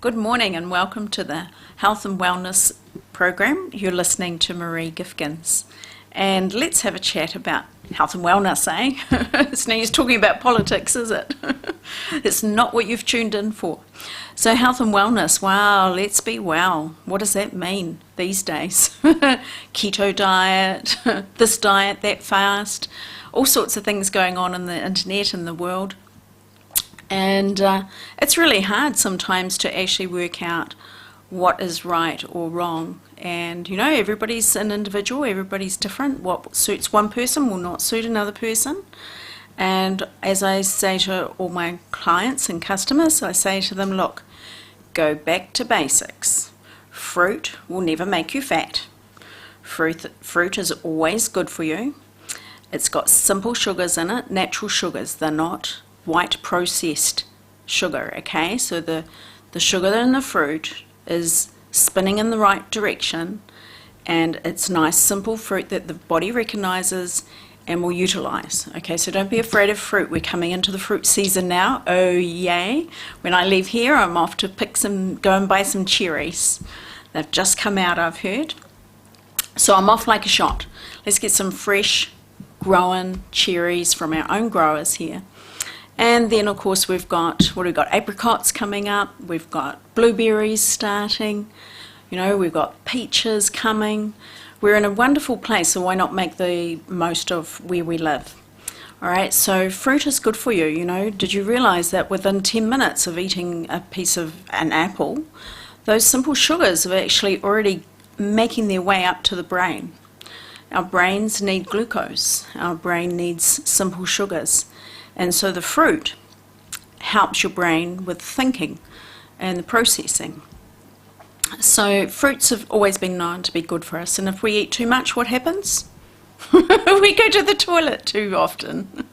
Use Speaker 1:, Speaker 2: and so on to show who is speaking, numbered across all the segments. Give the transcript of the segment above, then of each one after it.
Speaker 1: Good morning and welcome to the Health and Wellness program. You're listening to Maree Gifkins. And let's have a chat about health and wellness, eh? It's no use talking about politics, is it? It's not what you've tuned in for. So health and wellness, wow, let's be well. What does that mean these days? Keto diet, this diet, that fast, all sorts of things going on in the internet and the world. And it's really hard sometimes to actually work out what is right or wrong. And everybody's an individual, everybody's different. What suits one person will not suit another person. And as I say to all my clients and customers, I say to them, look, go back to basics. Fruit will never make you fat. Fruit is always good for you. It's got simple sugars in it, natural sugars. They're not white processed sugar, okay? So the sugar in the fruit is spinning in the right direction, and it's nice simple fruit that the body recognizes and will utilize, okay? So don't be afraid of fruit. We're coming into the fruit season now. Oh yay. When I leave here, I'm off to go and buy some cherries. They've just come out, I've heard. So I'm off like a shot. Let's get some fresh growing cherries from our own growers here. And then, of course, we've got apricots coming up, we've got blueberries starting, we've got peaches coming. We're in a wonderful place, so why not make the most of where we live? All right, so fruit is good for you, Did you realise that within 10 minutes of eating a piece of an apple, those simple sugars are actually already making their way up to the brain? Our brains need glucose. Our brain needs simple sugars. And so the fruit helps your brain with thinking and the processing. So fruits have always been known to be good for us. And if we eat too much, what happens? We go to the toilet too often.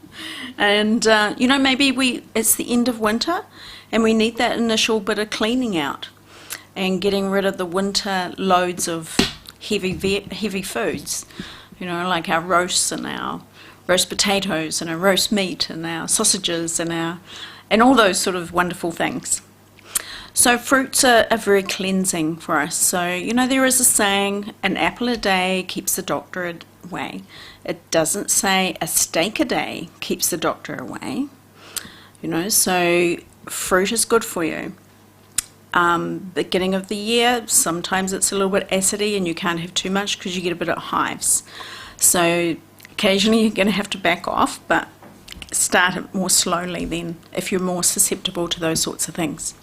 Speaker 1: And, maybe it's the end of winter and we need that initial bit of cleaning out and getting rid of the winter loads of heavy foods, like our roasts and our roast potatoes and our roast meat and our sausages and all those sort of wonderful things. So fruits are very cleansing for us. So, there is a saying, an apple a day keeps the doctor away. It doesn't say a steak a day keeps the doctor away. So fruit is good for you. Beginning of the year, sometimes it's a little bit acidy and you can't have too much because you get a bit of hives. So occasionally you're going to have to back off, but start it more slowly then if you're more susceptible to those sorts of things.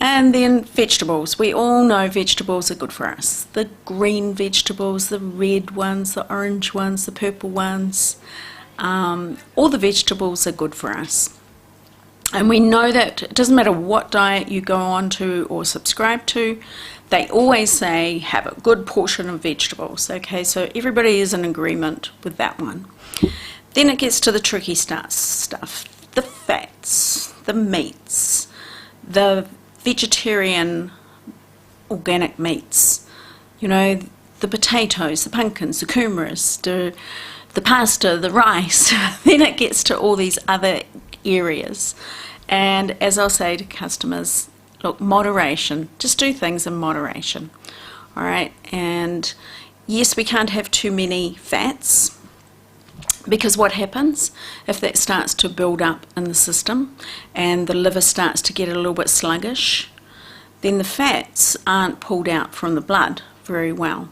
Speaker 1: And then vegetables. We all know vegetables are good for us. The green vegetables, the red ones, the orange ones, the purple ones. All the vegetables are good for us. And we know that it doesn't matter what diet you go on to or subscribe to, they always say have a good portion of vegetables. Okay, so everybody is in agreement with that one. Then it gets to the tricky stuff. The fats, the meats, the vegetarian organic meats, the potatoes, the pumpkins, the kumaras, the pasta, the rice. Then it gets to all these other areas. And as I'll say to customers, look, moderation. Just do things in moderation. All right. And yes, we can't have too many fats, because what happens if that starts to build up in the system and the liver starts to get a little bit sluggish, then the fats aren't pulled out from the blood very well.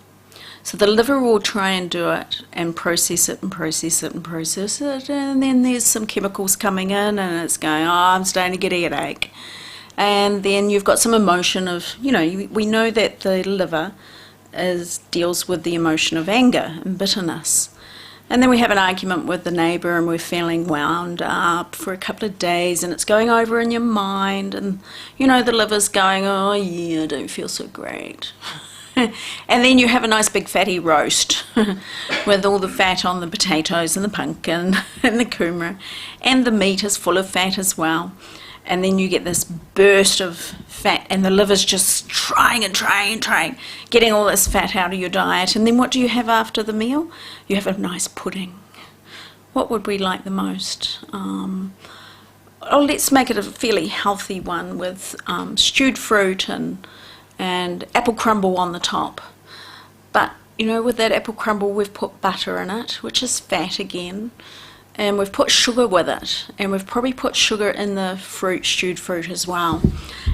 Speaker 1: So the liver will try and do it and process it and process it and process it, and then there's some chemicals coming in and it's going, I'm starting to get a headache. And then you've got some emotion of, we know that the liver deals with the emotion of anger and bitterness. And then we have an argument with the neighbour and we're feeling wound up for a couple of days and it's going over in your mind and, the liver's going, oh yeah, I don't feel so great. And then you have a nice big fatty roast with all the fat on the potatoes and the pumpkin and the kumara, and the meat is full of fat as well. And then you get this burst of fat and the liver's just trying, getting all this fat out of your diet. And then what do you have after the meal? You have a nice pudding. What would we like the most? oh, let's make it a fairly healthy one with stewed fruit and apple crumble on the top. But, you know, with that apple crumble, we've put butter in it, which is fat again. And we've put sugar with it. And we've probably put sugar in the fruit, stewed fruit as well.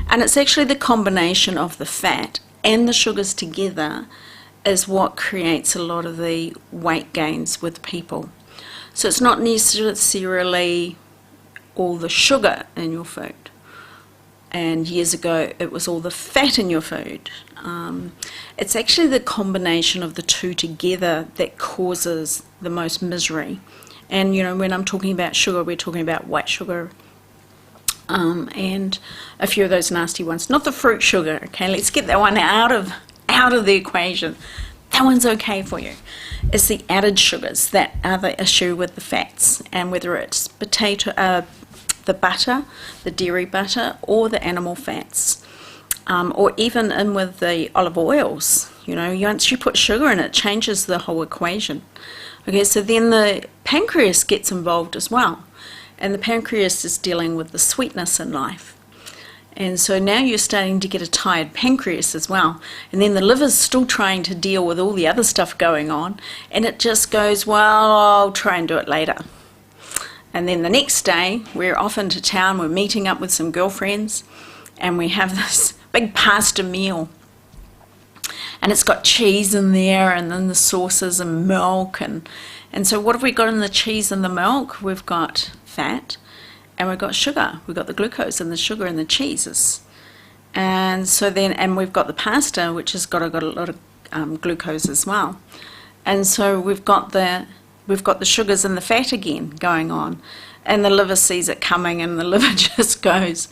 Speaker 1: And it's actually the combination of the fat and the sugars together is what creates a lot of the weight gains with people. So it's not necessarily all the sugar in your food. And years ago, it was all the fat in your food. It's actually the combination of the two together that causes the most misery. And, you know, when I'm talking about sugar, we're talking about white sugar and a few of those nasty ones. Not the fruit sugar, okay? Let's get that one out of the equation. That one's okay for you. It's the added sugars that are the issue with the fats, and whether it's the butter, the dairy butter, or the animal fats, or even in with the olive oils. You know, once you put sugar in, it changes the whole equation. Okay, so then the pancreas gets involved as well, and the pancreas is dealing with the sweetness in life. And so now you're starting to get a tired pancreas as well. And then the liver's still trying to deal with all the other stuff going on, and it just goes, well, I'll try and do it later. And then the next day, we're off into town, we're meeting up with some girlfriends, and we have this big pasta meal. And it's got cheese in there, and then the sauces and milk. And so what have we got in the cheese and the milk? We've got fat, and we've got sugar. We've got the glucose and the sugar and the cheeses. And so then, and we've got the pasta, which has got a lot of glucose as well. And so we've got the sugars and the fat again going on. And the liver sees it coming, and the liver just goes,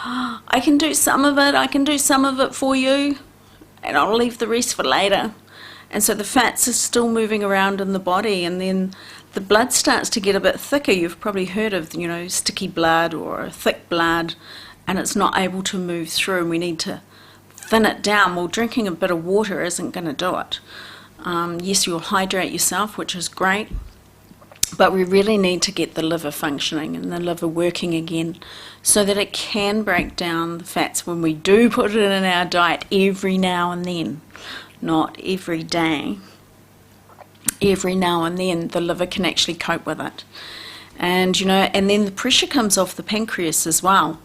Speaker 1: I can do some of it for you, and I'll leave the rest for later. And so the fats are still moving around in the body, and then the blood starts to get a bit thicker. You've probably heard of, you know, sticky blood or thick blood, and it's not able to move through, and we need to thin it down. Well, drinking a bit of water isn't going to do it. Yes, you'll hydrate yourself, which is great, but we really need to get the liver functioning and the liver working again so that it can break down the fats when we do put it in our diet every now and then, not every day. Every now and then the liver can actually cope with it. And, you know, and then the pressure comes off the pancreas as well,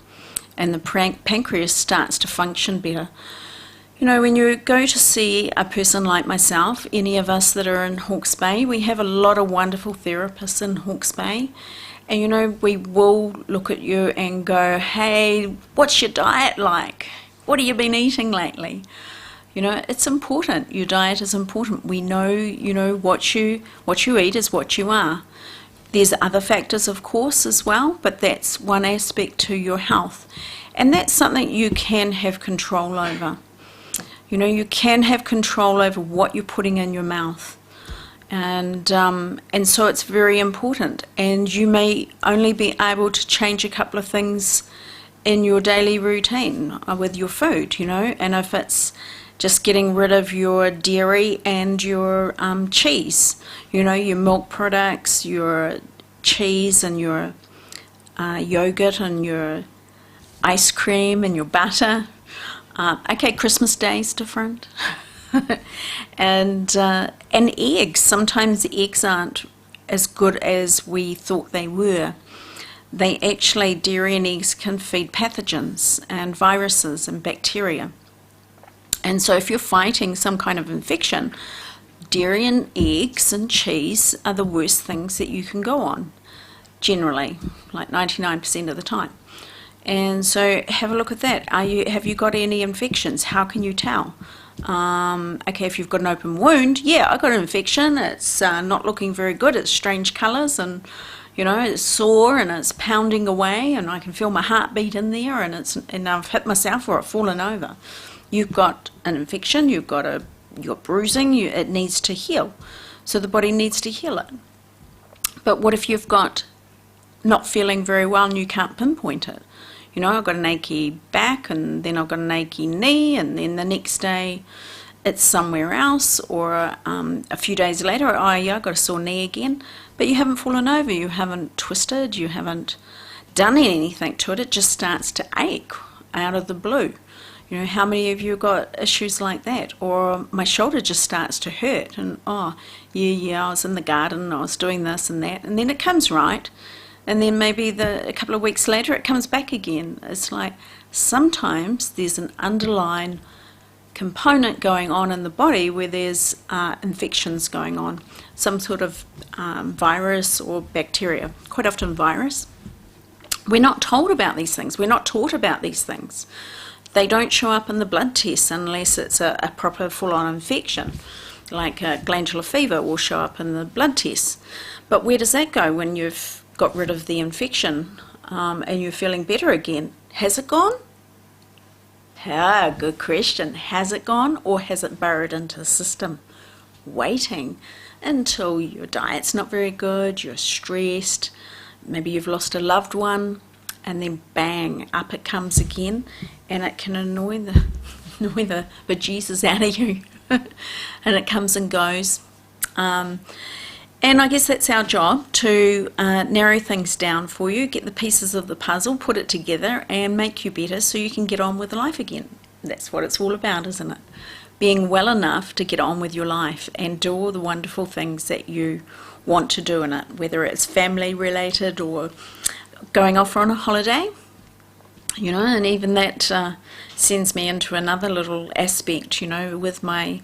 Speaker 1: and the pancreas starts to function better. You know, when you go to see a person like myself, any of us that are in Hawke's Bay, we have a lot of wonderful therapists in Hawke's Bay. And, you know, we will look at you and go, hey, what's your diet like? What have you been eating lately? You know, it's important. Your diet is important. We know, you know, what you eat is what you are. There's other factors, of course, as well, but that's one aspect to your health. And that's something you can have control over. You know, you can have control over what you're putting in your mouth. And so it's very important. And you may only be able to change a couple of things in your daily routine with your food, you know. And if it's just getting rid of your dairy and your cheese, you know, your milk products, your cheese and your yogurt and your ice cream and your butter. Okay, Christmas Day is different. and eggs. Sometimes eggs aren't as good as we thought they were. They actually, dairy and eggs can feed pathogens and viruses and bacteria. And so if you're fighting some kind of infection, dairy and eggs and cheese are the worst things that you can go on, generally, like 99% of the time. And so have a look at that. Have you got any infections? How can you tell? Okay, if you've got an open wound, yeah, I got an infection. It's not looking very good. It's strange colours, and you know, it's sore and it's pounding away, and I can feel my heartbeat in there, and I've hit myself or I've fallen over. You've got an infection. You've got bruising. It needs to heal. So the body needs to heal it. But what if you've got not feeling very well and you can't pinpoint it? You know, I've got an achy back, and then I've got an achy knee, and then the next day it's somewhere else, or a few days later, oh yeah, I've got a sore knee again. But you haven't fallen over, you haven't twisted, you haven't done anything to it, it just starts to ache out of the blue. You know, how many of you got issues like that? Or my shoulder just starts to hurt, and I was in the garden, I was doing this and that, and then it comes right, and then maybe a couple of weeks later it comes back again. It's like sometimes there's an underlying component going on in the body where there's infections going on, some sort of virus or bacteria, quite often virus. We're not told about these things, we're not taught about these things. They don't show up in the blood tests unless it's a proper full-on infection, like glandular fever will show up in the blood tests. But where does that go when you've got rid of the infection and you're feeling better again? Has it gone? Good question. Has it gone, or has it burrowed into the system, waiting until your diet's not very good, you're stressed, maybe you've lost a loved one, and then bang, up it comes again, and it can annoy the bejesus out of you. And it comes and goes. And I guess that's our job, to narrow things down for you, get the pieces of the puzzle, put it together, and make you better so you can get on with life again. That's what it's all about, isn't it? Being well enough to get on with your life and do all the wonderful things that you want to do in it, whether it's family related or going off on a holiday, you know. And even that sends me into another little aspect, you know, with my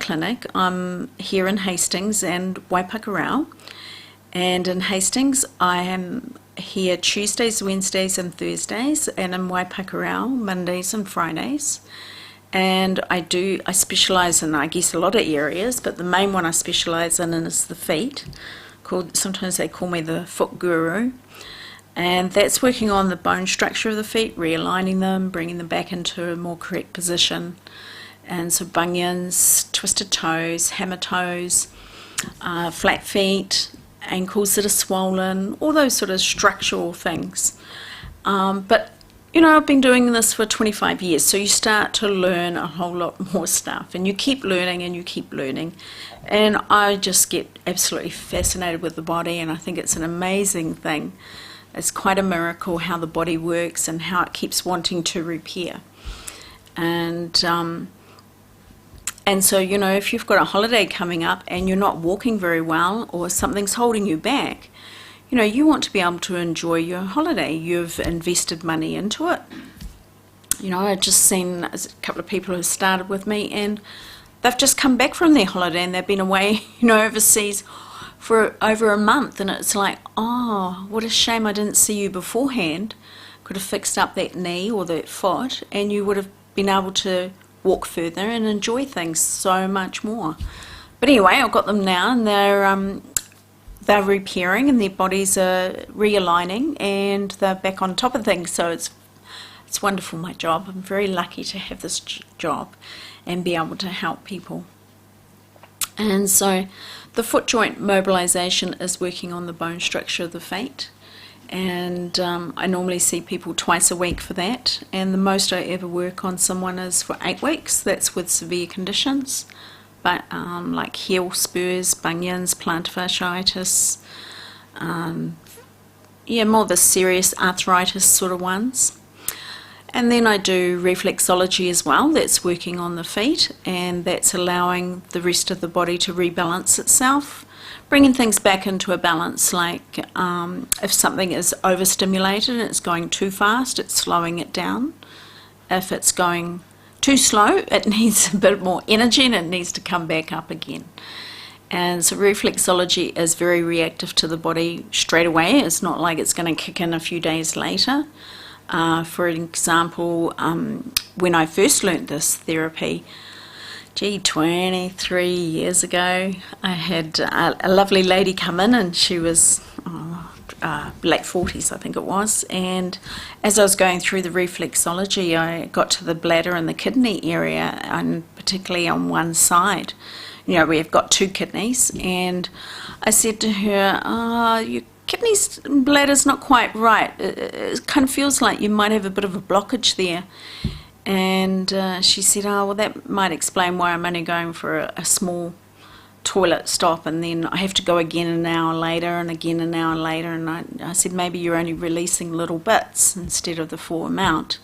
Speaker 1: clinic. I'm here in Hastings and Waipakarau, and in Hastings I am here Tuesdays, Wednesdays and Thursdays, and in Waipakarau Mondays and Fridays. And I specialise in, I guess, a lot of areas, but the main one I specialise in is the feet. Sometimes they call me the foot guru, and that's working on the bone structure of the feet, realigning them, bringing them back into a more correct position. And so bunions, twisted toes, hammer toes, flat feet, ankles that are swollen, all those sort of structural things. But, you know, I've been doing this for 25 years, so you start to learn a whole lot more stuff, and you keep learning and you keep learning. And I just get absolutely fascinated with the body, and I think it's an amazing thing. It's quite a miracle how the body works and how it keeps wanting to repair. And so, you know, if you've got a holiday coming up and you're not walking very well, or something's holding you back, you know, you want to be able to enjoy your holiday. You've invested money into it. You know, I've just seen a couple of people who started with me, and they've just come back from their holiday and they've been away, you know, overseas for over a month, and it's like, oh, what a shame I didn't see you beforehand. Could have fixed up that knee or that foot, and you would have been able to walk further and enjoy things so much more. But anyway, I've got them now, and they're repairing, and their bodies are realigning, and they're back on top of things. So it's wonderful, my job. I'm very lucky to have this job and be able to help people. And so the foot joint mobilization is working on the bone structure of the feet, and I normally see people twice a week for that, and the most I ever work on someone is for 8 weeks. That's with severe conditions, but like heel spurs, bunions, plantar fasciitis, more the serious arthritis sort of ones. And then I do reflexology as well. That's working on the feet, and that's allowing the rest of the body to rebalance itself, bringing things back into a balance. Like if something is overstimulated and it's going too fast, it's slowing it down. If it's going too slow, it needs a bit more energy and it needs to come back up again. And so reflexology is very reactive to the body straight away. It's not like it's going to kick in a few days later. For example, when I first learnt this therapy, 23 years ago, I had a lovely lady come in, and she was late 40s, I think it was, and as I was going through the reflexology, I got to the bladder and the kidney area, and particularly on one side. You know, we've got 2 kidneys, and I said to her, your kidneys and bladder's not quite right. It kind of feels like you might have a bit of a blockage there. And she said, well, that might explain why I'm only going for a small toilet stop, and then I have to go again an hour later and again an hour later, and I said, maybe you're only releasing little bits instead of the full amount.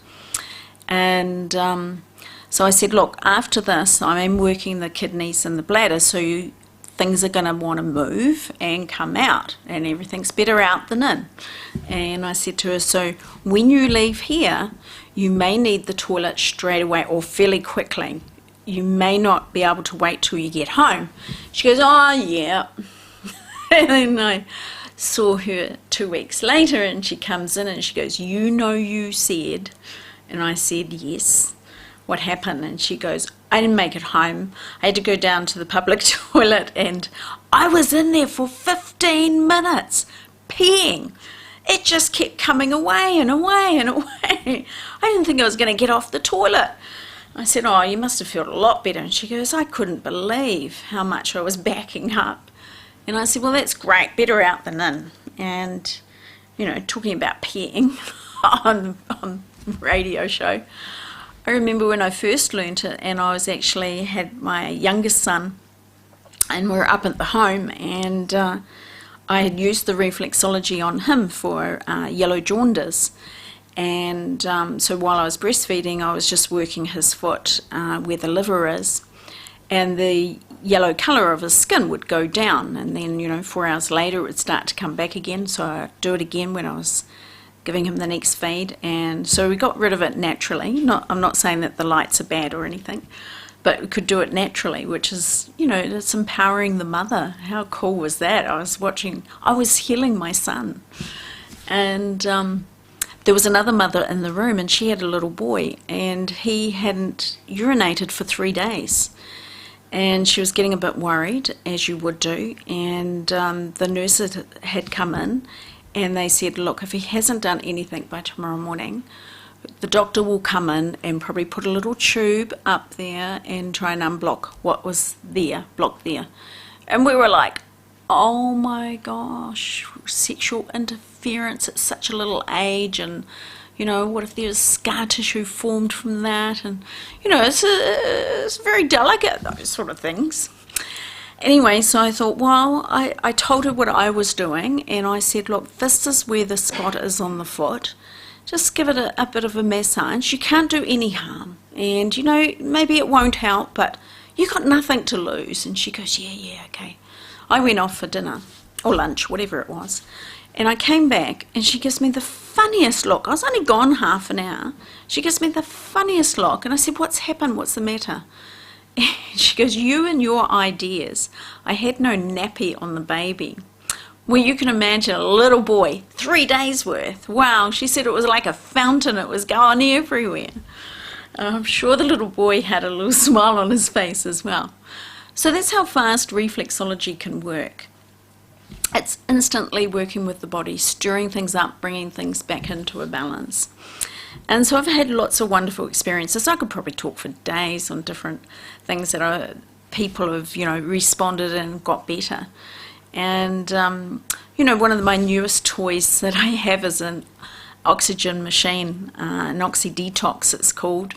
Speaker 1: And so I said, look, after this I am working the kidneys and the bladder, so things are going to want to move and come out, and everything's better out than in. And I said to her, so when you leave here, you may need the toilet straight away or fairly quickly. You may not be able to wait till you get home. She goes, oh yeah. And then I saw her 2 weeks later, and she comes in and she goes, you said. And I said, yes. What happened? And she goes, I didn't make it home. I had to go down to the public toilet, and I was in there for 15 minutes peeing. It just kept coming away and away and away. I didn't think I was going to get off the toilet. I said, oh, you must have felt a lot better. And she goes, I couldn't believe how much I was backing up. And I said, well, that's great, better out than in. And, you know, talking about peeing on radio show, I remember when I first learnt it, and I was actually had my youngest son, and we were up at the home, and I had used the reflexology on him for yellow jaundice. And so while I was breastfeeding, I was just working his foot where the liver is, and the yellow colour of his skin would go down, and then, you know, 4 hours later it would start to come back again. So I'd do it again when I was giving him the next feed, and so we got rid of it naturally. I'm not saying that the lights are bad or anything, but we could do it naturally, which is, you know, it's empowering the mother. How cool was that? I was healing my son. And there was another mother in the room, and she had a little boy, and he hadn't urinated for 3 days. And she was getting a bit worried, as you would do, and the nurses had come in, and they said, look, if he hasn't done anything by tomorrow morning, the doctor will come in and probably put a little tube up there and try and unblock what was there, blocked there. And we were like, oh my gosh, sexual interference at such a little age, and, you know, what if there's scar tissue formed from that? And, you know, it's very delicate, those sort of things. Anyway, so I thought, well, I told her what I was doing, and I said, look, this is where the spot is on the foot. Just give it a bit of a massage. You can't do any harm. And, you know, maybe it won't help, but you got nothing to lose. And she goes, yeah, okay. I went off for dinner, or lunch, whatever it was. And I came back, and she gives me the funniest look. I was only gone half an hour. She gives me the funniest look, and I said, what's happened? What's the matter? She goes, you and your ideas. I had no nappy on the baby. Well, you can imagine a little boy, 3 days worth. Wow, she said it was like a fountain. It was going everywhere. I'm sure the little boy had a little smile on his face as well. So that's how fast reflexology can work. It's instantly working with the body, stirring things up, bringing things back into a balance. And so I've had lots of wonderful experiences. I could probably talk for days on different things that people have, you know, responded and got better. And, you know, one of my newest toys that I have is an oxygen machine, an Oxy Detox it's called.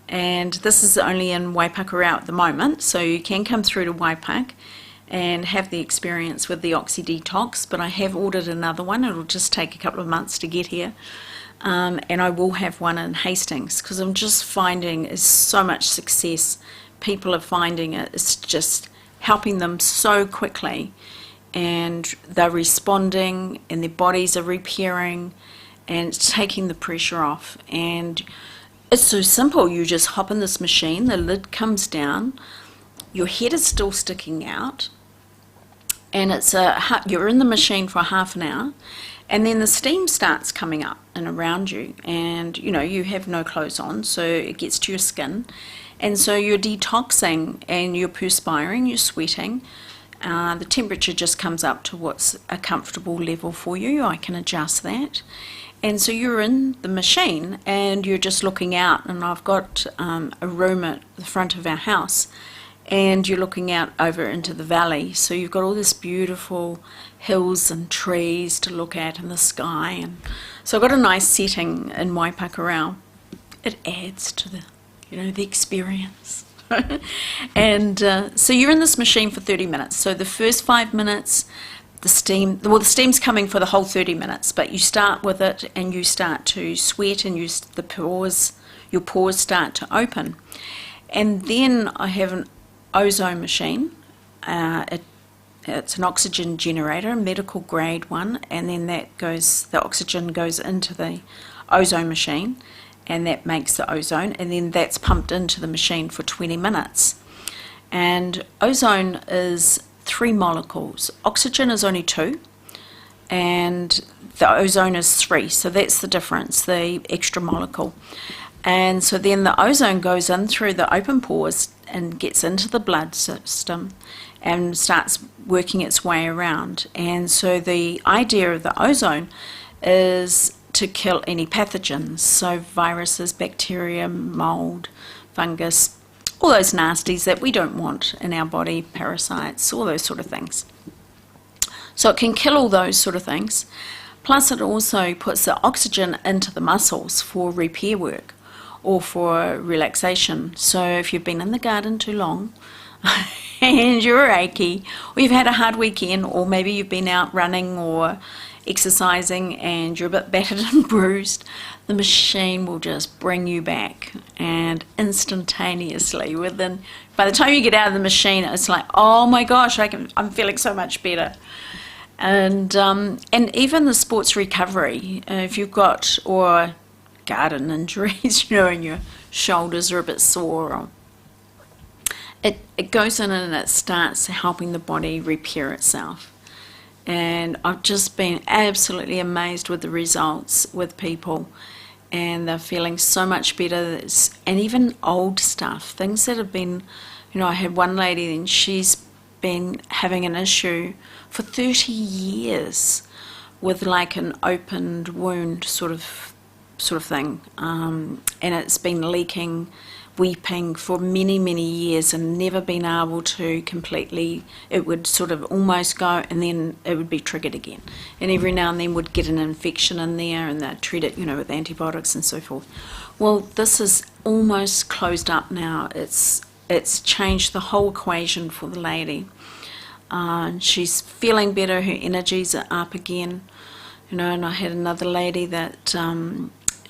Speaker 1: And this is only in Waipakarau at the moment, so you can come through to Waipak and have the experience with the Oxy Detox, but I have ordered another one. It'll just take a couple of months to get here. And I will have one in Hastings, because I'm just finding it's so much success. People are finding it's just helping them so quickly, and they're responding, and their bodies are repairing, and it's taking the pressure off. And it's so simple. You just hop in this machine, the lid comes down, your head is still sticking out, and you're in the machine for half an hour, and then the steam starts coming up and around you, and, you know, you have no clothes on, so it gets to your skin, and so you're detoxing, and you're perspiring, you're sweating. The temperature just comes up to what's a comfortable level for you. I can adjust that. And so you're in the machine, and you're just looking out, and I've got a room at the front of our house, and you're looking out over into the valley, so you've got all this beautiful hills and trees to look at in the sky. And so I've got a nice setting in Waipakarau. It adds to the, you know, the experience. And so you're in this machine for 30 minutes. So the first 5 minutes, the steam's coming for the whole 30 minutes, but you start with it and you start to sweat and your pores start to open. And then I have an ozone machine. It's an oxygen generator, a medical grade one, and then the oxygen goes into the ozone machine, and that makes the ozone, and then that's pumped into the machine for 20 minutes. And ozone is 3 molecules. Oxygen is only 2, and the ozone is 3, so that's the difference, the extra molecule. And so then the ozone goes in through the open pores and gets into the blood system and starts working its way around. And so the idea of the ozone is to kill any pathogens, so viruses, bacteria, mold, fungus, all those nasties that we don't want in our body, parasites, all those sort of things. So it can kill all those sort of things. Plus it also puts the oxygen into the muscles for repair work or for relaxation. So if you've been in the garden too long and you're achy, or you've had a hard weekend, or maybe you've been out running or exercising and you're a bit battered and bruised, the machine will just bring you back, and instantaneously by the time you get out of the machine, it's like, oh my gosh, I'm feeling so much better. And even the sports recovery, if you've got, or garden injuries, and your shoulders are a bit sore, or it goes in and it starts helping the body repair itself. And I've just been absolutely amazed with the results with people, and they're feeling so much better. And even old stuff, things that have been, I had one lady, and she's been having an issue for 30 years with like an opened wound sort of thing, and it's been leaking, weeping for many, many years, and never been able to completely, it would sort of almost go and then it would be triggered again, and every now and then would get an infection in there, and they'd treat it with antibiotics and so forth. Well, this is almost closed up now. It's changed the whole equation for the lady. She's feeling better, her energies are up again, and I had another lady that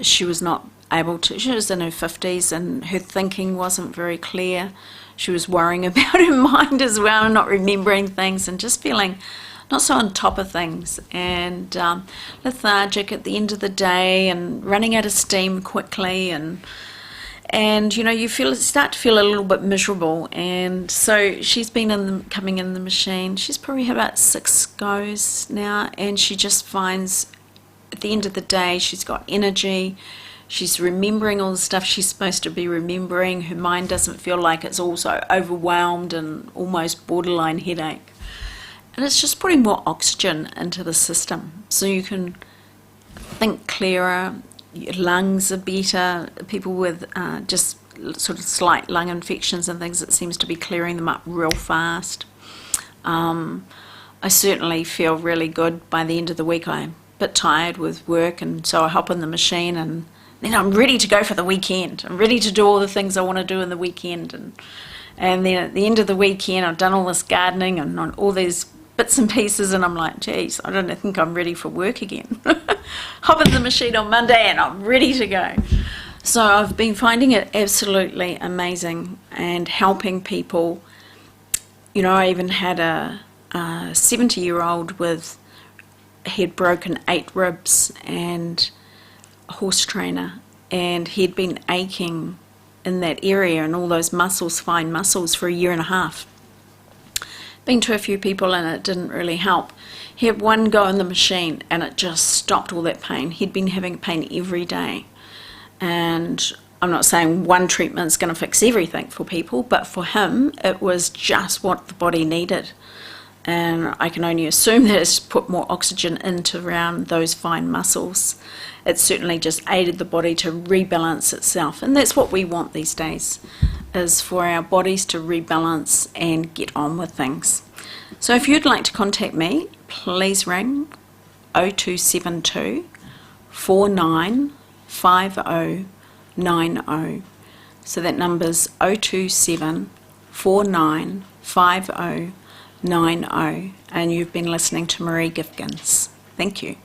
Speaker 1: she was not able to, she was in her 50s and her thinking wasn't very clear. She was worrying about her mind as well, and not remembering things, and just feeling not so on top of things, and lethargic at the end of the day, and running out of steam quickly, and you start to feel a little bit miserable. And so she's been coming in the machine. She's probably had about 6 goes now, and she just finds at the end of the day she's got energy. She's remembering all the stuff she's supposed to be remembering. Her mind doesn't feel like it's also overwhelmed and almost borderline headache. And it's just putting more oxygen into the system, so you can think clearer. Your lungs are better. People with just sort of slight lung infections and things, it seems to be clearing them up real fast. I certainly feel really good by the end of the week. I'm a bit tired with work, and so I hop in the machine, and then I'm ready to go for the weekend. I'm ready to do all the things I want to do in the weekend. And then at the end of the weekend, I've done all this gardening and on all these bits and pieces, and I'm like, geez, I don't think I'm ready for work again. Hop in the machine on Monday and I'm ready to go. So I've been finding it absolutely amazing and helping people. I even had a 70-year-old he had broken 8 ribs, and horse trainer, and he'd been aching in that area and all those muscles, fine muscles, for 1.5 years. Been to a few people and it didn't really help. He had one go in the machine and it just stopped all that pain. He'd been having pain every day, and I'm not saying one treatment's going to fix everything for people, but for him it was just what the body needed. And I can only assume that it's put more oxygen into around those fine muscles. It certainly just aided the body to rebalance itself. And that's what we want these days, is for our bodies to rebalance and get on with things. So if you'd like to contact me, please ring 0272 495090. So that number's 027 4950 90, and you've been listening to Maree Gifkins. Thank you.